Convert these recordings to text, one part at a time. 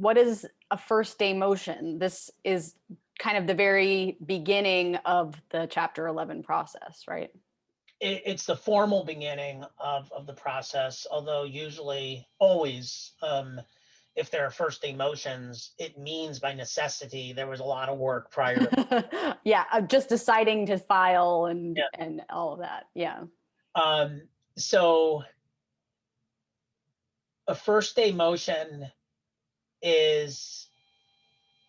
what is a first day motion? This is kind of the very beginning of the Chapter 11 process, right? It's the formal beginning of the process, although usually, always, if there are first day motions, it means by necessity there was a lot of work prior to Yeah, just deciding to file and yeah. and all of that. Yeah. So a first day motion is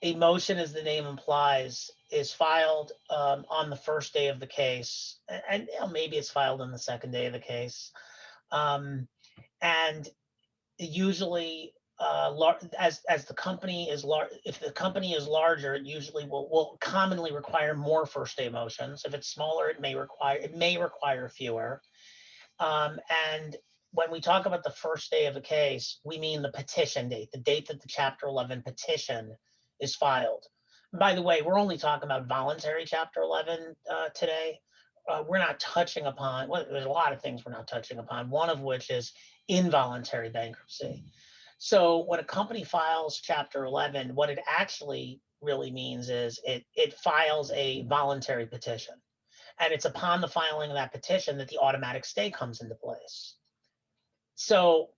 a motion, as the name implies, is filed on the first day of the case, and maybe it's filed on the second day of the case, and usually, as the company is large, if the company is larger, it usually will commonly require more first day motions. If it's smaller, it may require fewer. And when we talk about the first day of a case, we mean the petition date, the date that the Chapter 11 petition is filed. By the way, we're only talking about voluntary Chapter 11 today. We're not touching upon, well, there's a lot of things we're not touching upon, one of which is involuntary bankruptcy. So when a company files Chapter 11, what it actually really means is it files a voluntary petition. And it's upon the filing of that petition that the automatic stay comes into place. So,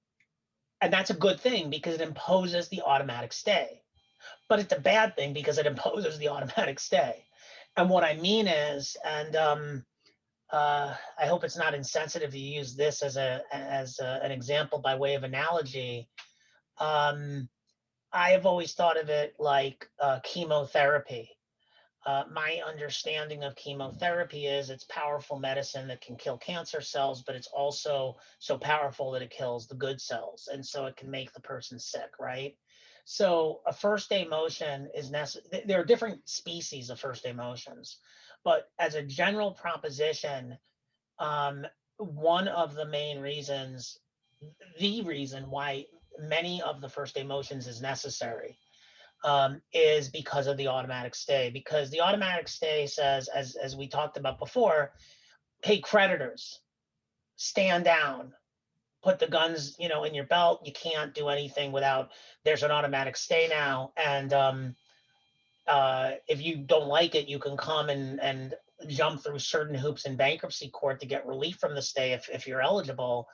and that's a good thing because it imposes the automatic stay. But it's a bad thing because it imposes the automatic stay. And what I mean is, and I hope it's not insensitive to use this as an example by way of analogy. I have always thought of it like chemotherapy. My understanding of chemotherapy is it's powerful medicine that can kill cancer cells, but it's also so powerful that it kills the good cells. And so it can make the person sick, right? So a first day motion is necessary. There are different species of first day motions, but as a general proposition, one of the main reasons, the reason why many of the first day motions is necessary, is because of the automatic stay. Because the automatic stay says, as we talked about before, hey, creditors, stand down, put the guns, in your belt. You can't do anything without, there's an automatic stay now. And if you don't like it, you can come and jump through certain hoops in bankruptcy court to get relief from the stay if you're eligible.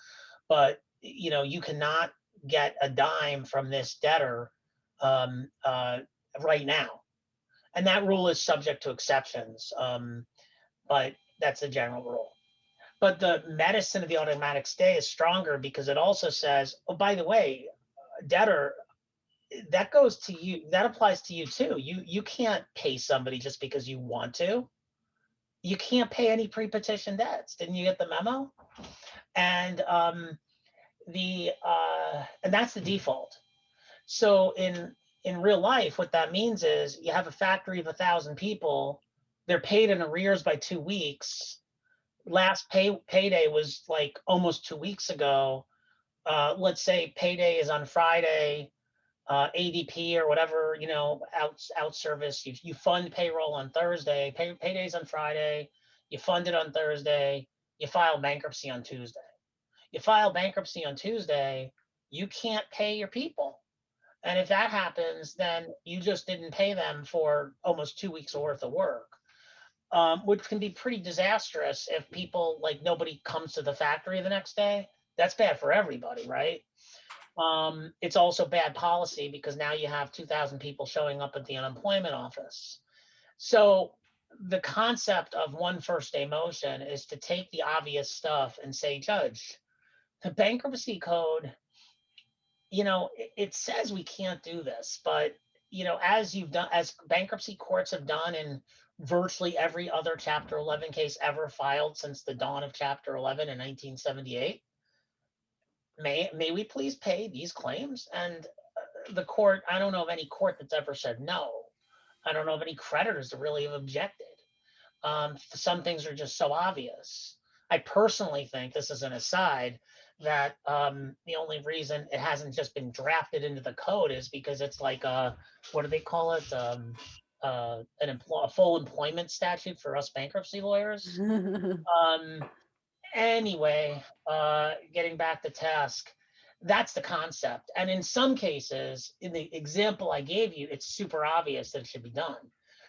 But, you cannot get a dime from this debtor right now. And that rule is subject to exceptions, but that's the general rule. But the medicine of the automatic stay is stronger because it also says, oh, by the way, debtor, that goes to you, that applies to you too. You can't pay somebody just because you want to. You can't pay any pre-petition debts. Didn't you get the memo? And and that's the default. So in real life, what that means is you have a factory of 1,000 people. They're paid in arrears by 2 weeks. Last payday was like almost 2 weeks ago. Let's say payday is on Friday. ADP or whatever, out service. You fund payroll on Thursday. Payday's on Friday. You fund it on Thursday. You file bankruptcy on Tuesday. You file bankruptcy on Tuesday. You can't pay your people. And if that happens, then you just didn't pay them for almost 2 weeks worth of work, which can be pretty disastrous if people, like, nobody comes to the factory the next day. That's bad for everybody, right? It's also bad policy because now you have 2,000 people showing up at the unemployment office. So the concept of one first day motion is to take the obvious stuff and say, Judge, the bankruptcy code, it says we can't do this, but as bankruptcy courts have done in virtually every other Chapter 11 case ever filed since the dawn of Chapter 11 in 1978, may we please pay these claims? And the court, I don't know of any court that's ever said no. I don't know of any creditors that really have objected. Some things are just so obvious. I personally think, this is an aside, that the only reason it hasn't just been drafted into the code is because it's like what do they call it? A full employment statute for us bankruptcy lawyers. Anyway, getting back to task, That's the concept. And in some cases, in the example I gave you, it's super obvious that it should be done.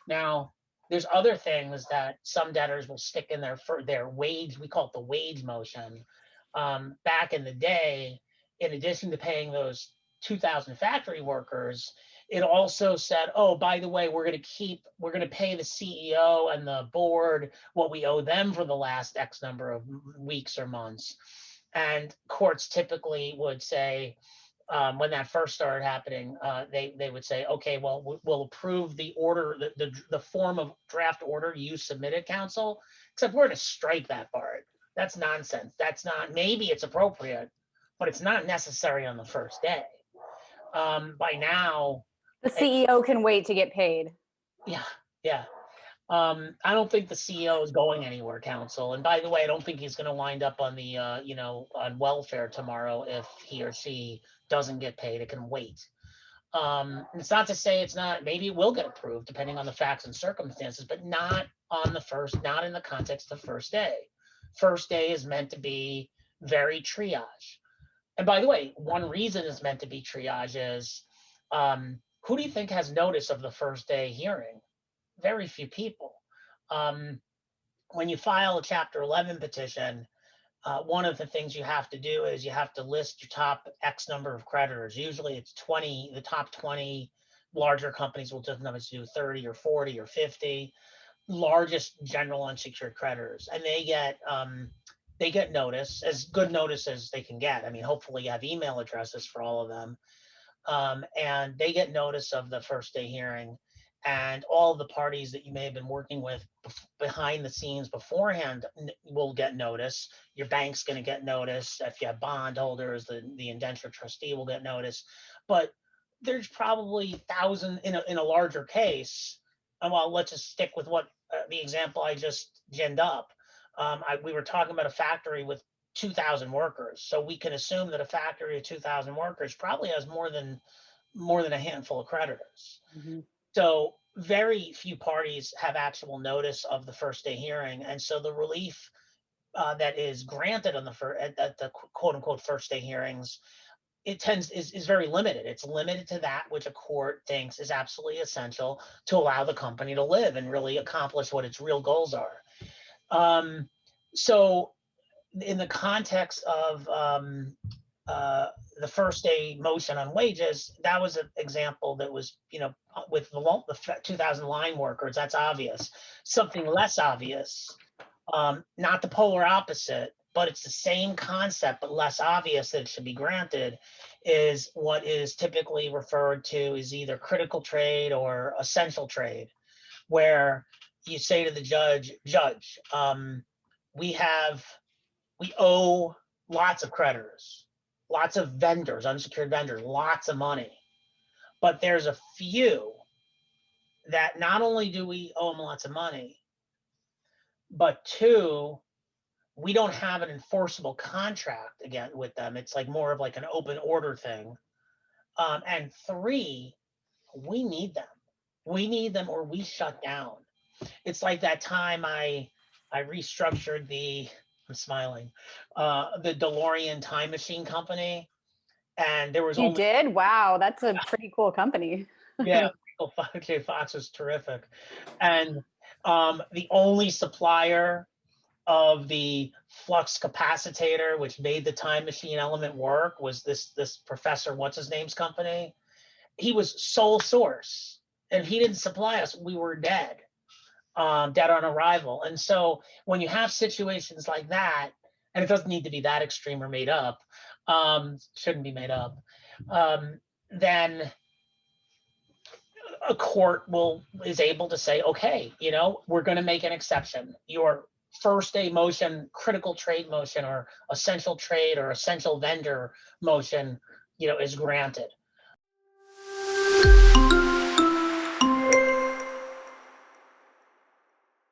Now, there's other things that some debtors will stick in their wage, we call it the wage motion. Back in the day, in addition to paying those 2,000 factory workers, it also said, oh, by the way, we're going to pay the CEO and the board what we owe them for the last X number of weeks or months. And courts typically would say, when that first started happening, they would say, okay, well, we'll approve the order, the form of draft order you submitted, counsel, except we're going to strike that part. That's nonsense. That's not, maybe it's appropriate, but it's not necessary on the first day. By now, the CEO can wait to get paid. Yeah. I don't think the CEO is going anywhere, counsel. And by the way, I don't think he's going to wind up on the, on welfare tomorrow if he or she doesn't get paid. It can wait. It's not to say it's not, maybe it will get approved depending on the facts and circumstances, but not in the context of first day. First day is meant to be very triage. And by the way, one reason it's meant to be triage is, who do you think has notice of the first day hearing? Very few people. When you file a Chapter 11 petition, one of the things you have to do is you have to list your top X number of creditors. Usually it's 20, the top 20. Larger companies will just do 30 or 40 or 50. Largest general unsecured creditors. And they get notice, as good notice as they can get. I mean, hopefully you have email addresses for all of them. And they get notice of the first day hearing. And all the parties that you may have been working with behind the scenes beforehand will get notice. Your bank's going to get notice. If you have bondholders, the indenture trustee will get notice. But there's probably 1,000 in a larger case. And well, let's just stick with what the example I just ginned up. We were talking about a factory with 2,000 workers. So we can assume that a factory of 2,000 workers probably has more than a handful of creditors. Mm-hmm. So very few parties have actual notice of the first day hearing. And so the relief that is granted on at the quote unquote first day hearings, is very limited. It's limited to that which a court thinks is absolutely essential to allow the company to live and really accomplish what its real goals are. So in the context of the first day motion on wages, that was an example that was, with the 2,000 line workers, that's obvious. Something less obvious, not the polar opposite, but it's the same concept, but less obvious that it should be granted, is what is typically referred to as either critical trade or essential trade, where you say to the judge, we owe lots of creditors, lots of vendors, unsecured vendors, lots of money. But there's a few that not only do we owe them lots of money, but two, we don't have an enforceable contract again with them. It's like more of like an open order thing. And three, we need them. We need them or we shut down. It's like that time I restructured I'm smiling, the DeLorean time machine company. And there was You did? Wow, that's a pretty cool company. Yeah, J. Fox was terrific. And the only supplier of the flux capacitor, which made the time machine element work, was this professor, what's his name's company. He was sole source. And if he didn't supply us, we were dead on arrival. And so when you have situations like that, and it doesn't need to be that extreme or made up, shouldn't be made up, then a court is able to say, okay, we're going to make an exception. Your first day motion, critical trade motion, or essential trade or essential vendor motion, is granted.